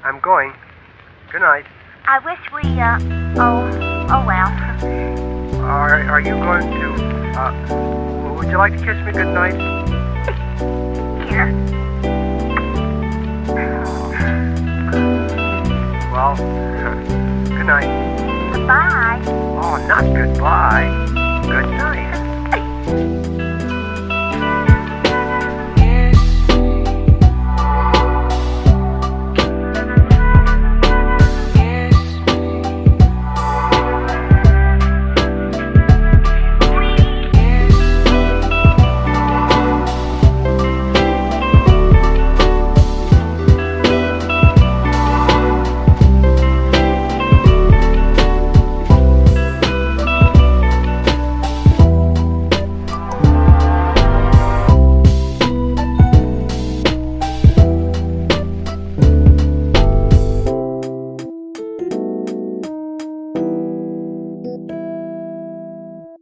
I'm going. Good night. I wish oh well. Are you going to, would you like to kiss me good night? Here. Well, good night. Goodbye. Oh, not goodbye. Good night.